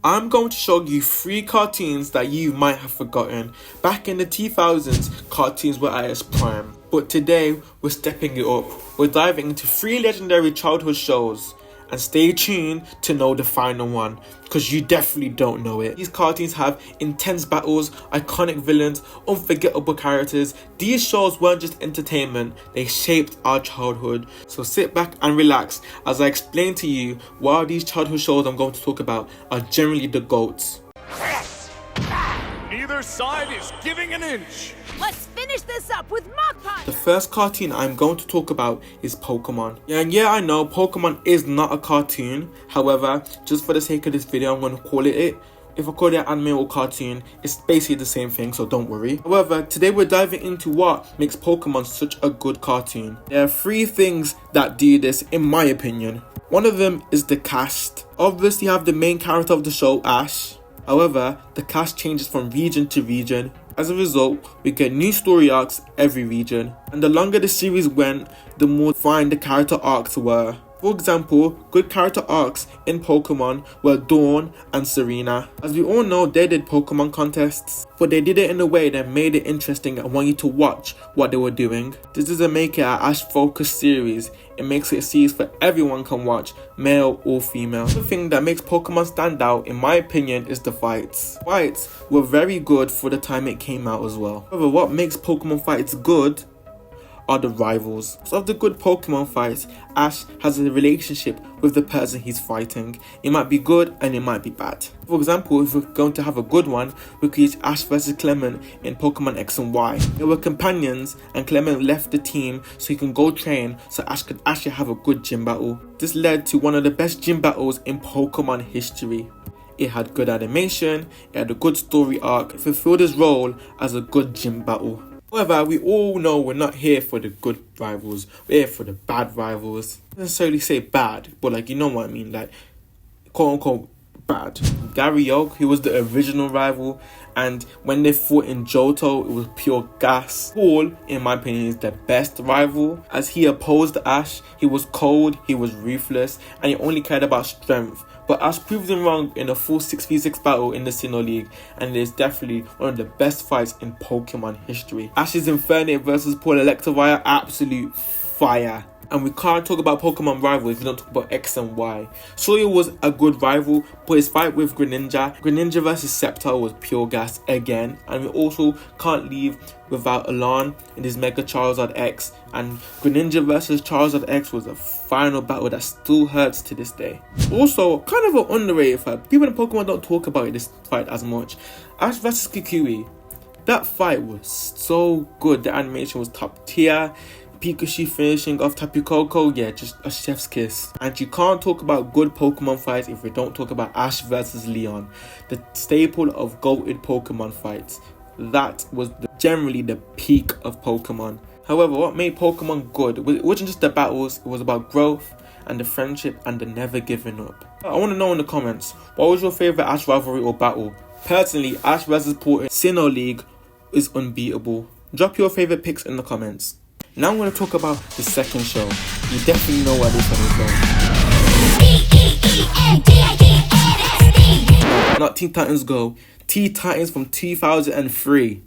I'm going to show you 3 cartoons that you might have forgotten. Back in the 2000s, cartoons were at its prime. But today, we're stepping it up. We're diving into 3 legendary childhood shows. And stay tuned to know the final one, because you definitely don't know it. These cartoons have intense battles, iconic villains, unforgettable characters. These shows weren't just entertainment, they shaped our childhood. So sit back and relax as I explain to you why these childhood shows I'm going to talk about are generally the GOATs. Neither side is giving an inch. Let's finish this up with Mach Punch! The first cartoon I'm going to talk about is Pokemon. Yeah, I know Pokemon is not a cartoon. However, just for the sake of this video, I'm going to call it. If I call it anime or cartoon, it's basically the same thing, so don't worry. However, today we're diving into what makes Pokemon such a good cartoon. There are 3 things that do this, in my opinion. One of them is the cast. Obviously, you have the main character of the show, Ash. However, the cast changes from region to region. As a result, we get new story arcs every region. And the longer the series went, the more defined the character arcs were. For example, good character arcs in Pokemon were Dawn and Serena. As we all know, they did Pokemon contests, but they did it in a way that made it interesting and want you to watch what they were doing. This doesn't make it an Ash-focused series, it makes it a series for everyone can watch, male or female. The thing that makes Pokemon stand out, in my opinion, is the fights. Fights were very good for the time it came out as well. However, what makes Pokemon fights good are the rivals. So of the good Pokemon fights, Ash has a relationship with the person he's fighting. It might be good and it might be bad. For example, if we're going to have a good one, we could use Ash versus Clement in Pokemon X and Y. They were companions and Clement left the team so he can go train so Ash could actually have a good gym battle. This led to one of the best gym battles in Pokemon history. It had good animation, it had a good story arc, it fulfilled his role as a good gym battle. However, we all know we're not here for the good rivals, we're here for the bad rivals. I don't necessarily say bad, but you know what I mean, quote unquote bad. Gary Oak, he was the original rival, and when they fought in Johto, it was pure gas. Paul, in my opinion, is the best rival. As he opposed Ash, he was cold, he was ruthless, and he only cared about strength. But Ash proved him wrong in a full 6v6 battle in the Sinnoh League, and it is definitely one of the best fights in Pokemon history. Ash's Infernape versus Paul Electivire, absolute fire. And we can't talk about Pokemon rivals if we don't talk about X and Y. Sawyer was a good rival, but his fight with Greninja versus Sceptile was pure gas again. And we also can't leave without Alan in his Mega Charizard X. And Greninja versus Charizard X was a final battle that still hurts to this day. Also, kind of an underrated fight. People in Pokemon don't talk about this fight as much. Ash versus Kukui. That fight was so good. The animation was top tier. Pikachu finishing off Tapu Koko, yeah, just a chef's kiss. And you can't talk about good Pokemon fights if we don't talk about Ash versus Leon, the staple of goated Pokemon fights. That was generally the peak of Pokemon. However, what made Pokemon good, it wasn't just the battles, it was about growth and the friendship and the never giving up. I want to know in the comments, what was your favourite Ash rivalry or battle? Personally, Ash versus Paul in Sinnoh League is unbeatable. Drop your favourite picks in the comments. Now I'm going to talk about the second show. You definitely know where this one is going. Not Teen Titans Go, Teen Titans from 2003.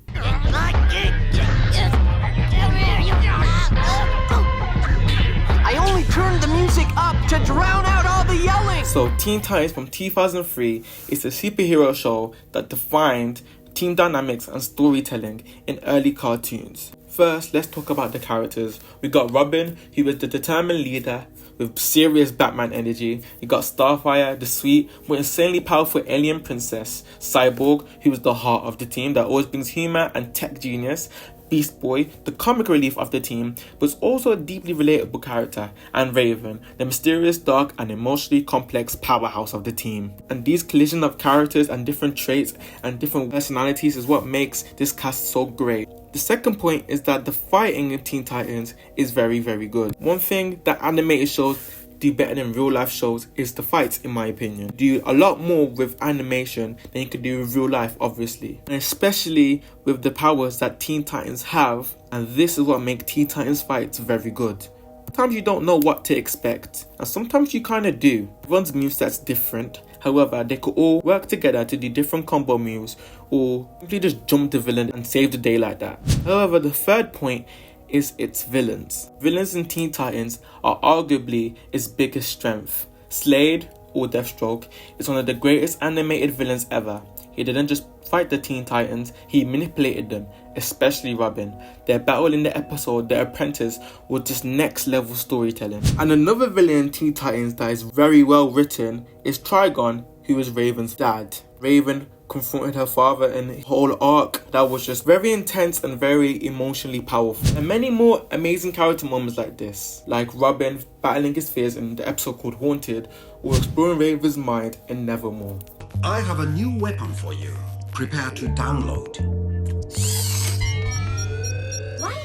I only turned the music up to drown out all the yelling. So Teen Titans from 2003 is a superhero show that defined team dynamics and storytelling in early cartoons. First, let's talk about the characters. We got Robin, who was the determined leader with serious Batman energy. You got Starfire, the sweet but insanely powerful alien princess. Cyborg, who was the heart of the team that always brings humor and tech genius. Beast Boy, the comic relief of the team, but also a deeply relatable character. And Raven, the mysterious, dark and emotionally complex powerhouse of the team. And these collision of characters and different traits and different personalities is what makes this cast so great. The second point is that the fighting in Teen Titans is very, very good. One thing that animated shows do better than real life shows is the fights, in my opinion. Do a lot more with animation than you could do with real life, obviously. And especially with the powers that Teen Titans have. And this is what makes Teen Titans fights very good. Sometimes you don't know what to expect, and sometimes you kind of do. Everyone's moveset's different, However, they could all work together to do different combo moves or simply just jump the villain and save the day like that. However, the third point is its villains. Villains in Teen Titans are arguably its biggest strength. Slade, or Deathstroke, is one of the greatest animated villains ever. He didn't just fight the Teen Titans, he manipulated them, especially Robin. Their battle in the episode The Apprentice was just next level storytelling. And another villain in Teen Titans that is very well written is Trigon, who is Raven's dad. Raven confronted her father in a whole arc that was just very intense and very emotionally powerful. And many more amazing character moments like this, like Robin battling his fears in the episode called Haunted, or exploring Raven's mind in Nevermore. I have a new weapon for you. Prepare to download.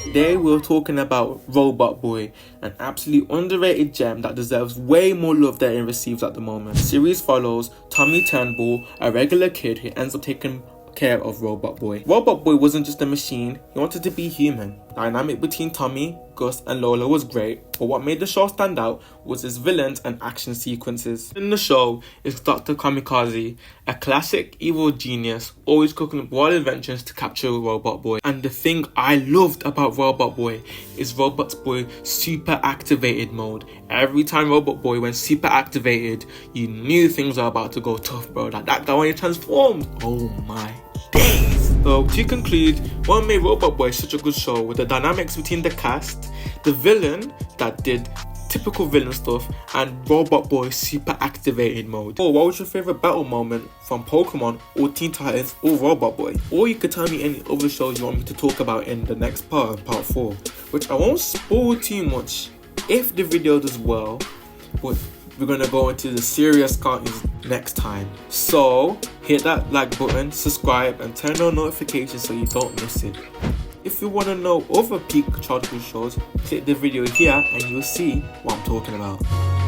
Today we're talking about Robotboy, an absolutely underrated gem that deserves way more love than it receives at the moment. The series follows Tommy Turnbull, a regular kid who ends up taking care of Robotboy. Robotboy wasn't just a machine, he wanted to be human. The dynamic between Tommy, Gus and Lola was great, but what made the show stand out was its villains and action sequences. In the show is Dr. Kamikaze, a classic evil genius, always cooking up wild inventions to capture Robotboy. And the thing I loved about Robotboy is Robotboy's super activated mode. Every time Robotboy went super activated, you knew things were about to go tough, bro. Like that guy when he transformed, oh my days. So to conclude, what made Robotboy such a good show with the dynamics between the cast, the villain that did typical villain stuff, and Robotboy's super activated mode. Oh, what was your favourite battle moment from Pokemon or Teen Titans or Robotboy? Or you could tell me any other shows you want me to talk about in the next part 4, which I won't spoil too much if the video does well, but we're gonna go into the serious cartoons next time. So hit that like button, subscribe and turn on notifications so you don't miss it. If you want to know other peak childhood shows, click the video here and you'll see what I'm talking about.